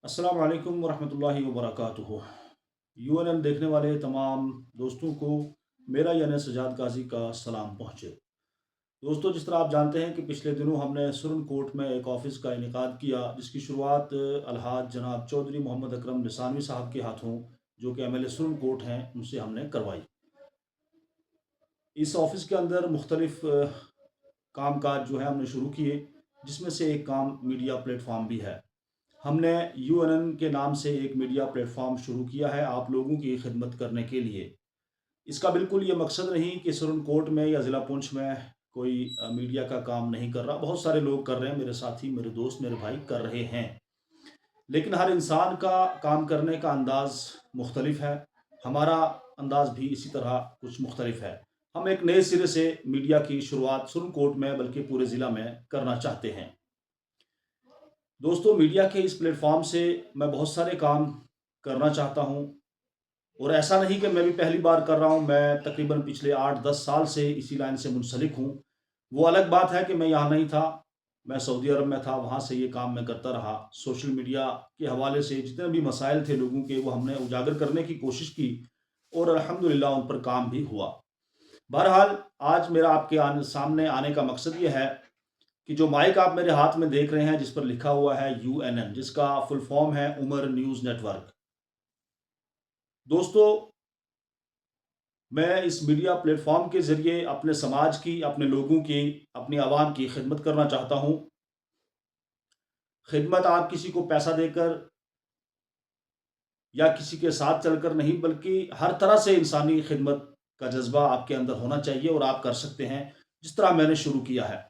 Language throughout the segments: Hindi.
अस्सलाम वालेकुम वरहमतुल्लाहि वबरकातुहू। यूएनएन देखने वाले तमाम दोस्तों को मेरा यानी सजाद काजी का सलाम पहुँचे। दोस्तों, जिस तरह आप जानते हैं कि पिछले दिनों हमने सुरन कोट में एक ऑफ़िस का इनेकाद किया, जिसकी शुरुआत अलहाज जनाब चौधरी मोहम्मद अकरम निसानवी साहब के हाथों, जो कि एमएलए सुरन कोट हैं, उनसे हमने करवाई। इस ऑफ़िस के अंदर मुख्तलिफ काम काज जो है हमने शुरू किए, जिसमें से एक काम मीडिया प्लेटफॉर्म भी है। हमने यूएनएन के नाम से एक मीडिया प्लेटफॉर्म शुरू किया है आप लोगों की खिदमत करने के लिए। इसका बिल्कुल ये मकसद नहीं कि सुरन कोट में या ज़िला पुंछ में कोई मीडिया का काम नहीं कर रहा। बहुत सारे लोग कर रहे हैं, मेरे साथी, मेरे दोस्त, मेरे भाई कर रहे हैं। लेकिन हर इंसान का काम करने का अंदाज़ मुख्तलिफ है। हमारा अंदाज़ भी इसी तरह कुछ मुख्तलिफ है। हम एक नए सिरे से मीडिया की शुरुआत सुरन कोट में बल्कि पूरे ज़िला में करना चाहते हैं। दोस्तों, मीडिया के इस प्लेटफॉर्म से मैं बहुत सारे काम करना चाहता हूँ और ऐसा नहीं कि मैं भी पहली बार कर रहा हूँ। मैं तकरीबन पिछले 8-10 साल से इसी लाइन से मुंसलिक हूँ। वो अलग बात है कि मैं यहाँ नहीं था, मैं सऊदी अरब में था, वहाँ से ये काम मैं करता रहा। सोशल मीडिया के हवाले से जितने भी मसाइल थे लोगों के, वो हमने उजागर करने की कोशिश की और अल्हम्दुलिल्लाह उन पर काम भी हुआ। बहरहाल, आज मेरा आपके सामने आने का मकसद ये है कि जो माइक आप मेरे हाथ में देख रहे हैं, जिस पर लिखा हुआ है यूएनएन, जिसका फुल फॉर्म है उमर न्यूज़ नेटवर्क। दोस्तों, मैं इस मीडिया प्लेटफॉर्म के ज़रिए अपने समाज की, अपने लोगों की, अपनी आवाम की खिदमत करना चाहता हूँ। खिदमत आप किसी को पैसा देकर या किसी के साथ चलकर नहीं, बल्कि हर तरह से इंसानी खिदमत का जज्बा आपके अंदर होना चाहिए और आप कर सकते हैं, जिस तरह मैंने शुरू किया है।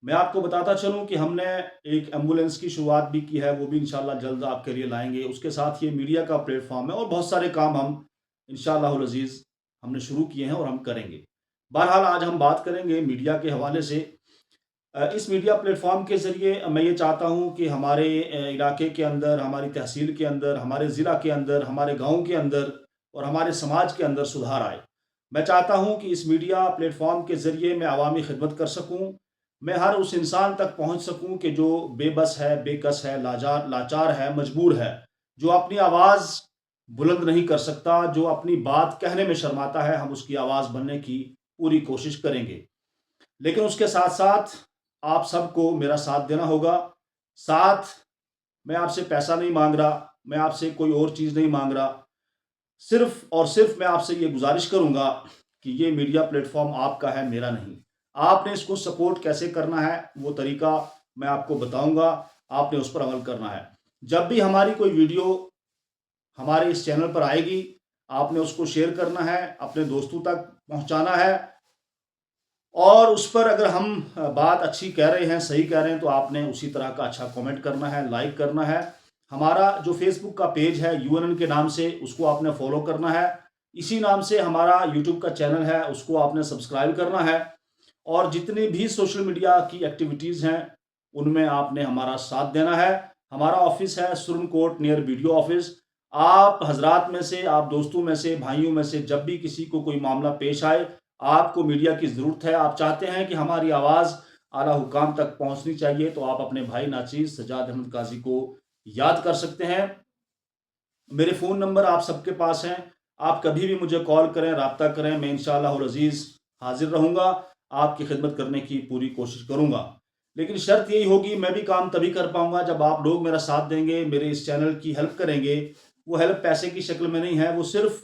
मैं आपको बताता चलूँ कि हमने एक एम्बुलेंस की शुरुआत भी की है, वो भी इंशाअल्लाह जल्द आपके लिए लाएँगे। उसके साथ ये मीडिया का प्लेटफ़ॉर्म है और बहुत सारे काम हम इंशाअल्लाहुल अज़ीज़ हमने शुरू किए हैं और हम करेंगे। बहरहाल, आज हम बात करेंगे मीडिया के हवाले से। इस मीडिया प्लेटफ़ॉर्म के ज़रिए मैं ये चाहता हूँ कि हमारे इलाके के अंदर, हमारी तहसील के अंदर, हमारे ज़िला के अंदर, हमारे गाँव के अंदर और हमारे समाज के अंदर सुधार आए। मैं चाहता हूँ कि इस मीडिया प्लेटफ़ॉर्म के ज़रिए मैं अवामी खिदमत कर सकूँ। मैं हर उस इंसान तक पहुँच सकूँ कि जो बेबस है, बेकस है, लाचार है, मजबूर है, जो अपनी आवाज़ बुलंद नहीं कर सकता, जो अपनी बात कहने में शर्माता है, हम उसकी आवाज़ बनने की पूरी कोशिश करेंगे। लेकिन उसके साथ-साथ आप सबको मेरा साथ देना होगा। साथ मैं आपसे पैसा नहीं माँग रहा, मैं आपसे कोई और चीज़ नहीं माँग रहा। सिर्फ़ और सिर्फ़ मैं आपसे ये गुज़ारिश करूँगा कि ये मीडिया प्लेटफ़ॉर्म आपका है, मेरा नहीं। आपने इसको सपोर्ट कैसे करना है, वो तरीका मैं आपको बताऊँगा, आपने उस पर अमल करना है। जब भी हमारी कोई वीडियो हमारे इस चैनल पर आएगी, आपने उसको शेयर करना है, अपने दोस्तों तक पहुँचाना है और उस पर अगर हम बात अच्छी कह रहे हैं, सही कह रहे हैं, तो आपने उसी तरह का अच्छा कमेंट करना है, लाइक करना है। हमारा जो फेसबुक का पेज है यूएनएन के नाम से, उसको आपने फॉलो करना है। इसी नाम से हमारा यूट्यूब का चैनल है, उसको आपने सब्सक्राइब करना है और जितनी भी सोशल मीडिया की एक्टिविटीज़ हैं, उनमें आपने हमारा साथ देना है। हमारा ऑफ़िस है सुरन कोट नियर बीडीओ ऑफ़िस। आप हज़रात में से, आप दोस्तों में से, भाइयों में से जब भी किसी को कोई मामला पेश आए, आपको मीडिया की ज़रूरत है, आप चाहते हैं कि हमारी आवाज़ आला हुकाम तक पहुँचनी चाहिए, तो आप अपने भाई नाचीज़ सज्जाद अहमद काज़ी को याद कर सकते हैं। मेरे फ़ोन नंबर आप सबके पास हैं। आप कभी भी मुझे कॉल करें, राब्ता करें, मैं इंशाअल्लाहुल अज़ीज़ हाज़िर रहूँगा, आपकी खिदमत करने की पूरी कोशिश करूँगा। लेकिन शर्त यही होगी, मैं भी काम तभी कर पाऊँगा जब आप लोग मेरा साथ देंगे, मेरे इस चैनल की हेल्प करेंगे। वो हेल्प पैसे की शक्ल में नहीं है, वो सिर्फ़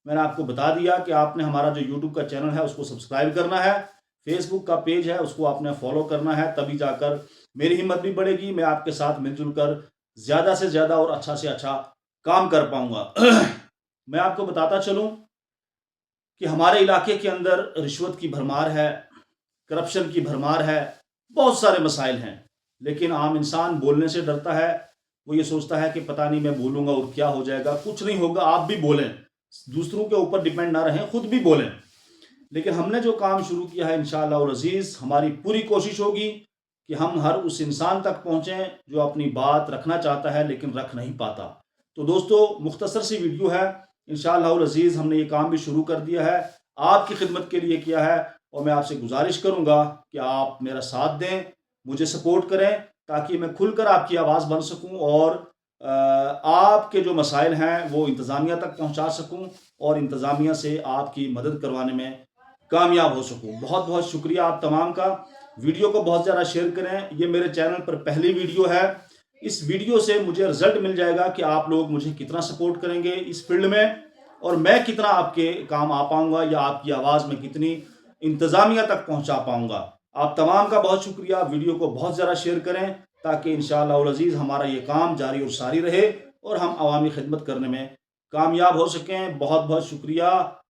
मैंने आपको बता दिया कि आपने हमारा जो यूट्यूब का चैनल है उसको सब्सक्राइब करना है, फेसबुक का पेज है उसको आपने फ़ॉलो करना है, तभी जाकर मेरी हिम्मत भी बढ़ेगी, मैं आपके साथ मिल-जुल कर ज़्यादा से ज़्यादा और अच्छा से अच्छा काम कर पाऊँगा। मैं आपको बताता चलूँ कि हमारे इलाके के अंदर रिश्वत की भरमार है, करप्शन की भरमार है, बहुत सारे मसाइल हैं। लेकिन आम इंसान बोलने से डरता है, वो ये सोचता है कि पता नहीं मैं बोलूँगा और क्या हो जाएगा, कुछ नहीं होगा, आप भी बोलें। दूसरों के ऊपर डिपेंड ना रहें, खुद भी बोलें। लेकिन हमने जो काम शुरू किया है इंशाअल्लाहुल अज़ीज़, हमारी पूरी कोशिश होगी कि हम हर उस इंसान तक पहुँचें जो अपनी बात रखना चाहता है लेकिन रख नहीं पाता। तो दोस्तों, मुख्तसर सी वीडियो है, इंशाअल्लाहुल अज़ीज़ हमने ये काम भी शुरू कर दिया है, आपकी खिदमत के लिए किया है और मैं आपसे गुज़ारिश करूँगा कि आप मेरा साथ दें, मुझे सपोर्ट करें ताकि मैं खुलकर आपकी आवाज़ बन सकूँ और आपके जो मसाइल हैं वो इंतज़ामिया तक पहुंचा सकूं और इंतज़ामिया से आपकी मदद करवाने में कामयाब हो सकूं। बहुत बहुत शुक्रिया आप तमाम का। वीडियो को बहुत ज़्यादा शेयर करें। ये मेरे चैनल पर पहली वीडियो है। इस वीडियो से मुझे रिजल्ट मिल जाएगा कि आप लोग मुझे कितना सपोर्ट करेंगे इस फील्ड में, और मैं कितना आपके काम आ पाऊंगा या आपकी आवाज़ में कितनी इंतज़ामिया तक पहुंचा पाऊंगा। आप तमाम का बहुत शुक्रिया। वीडियो को बहुत ज़्यादा शेयर करें ताकि इंशाअल्लाह उल अज़ीज़ हमारा ये काम जारी और सारी रहे और हम अवामी खिदमत करने में कामयाब हो सकें। बहुत बहुत शुक्रिया।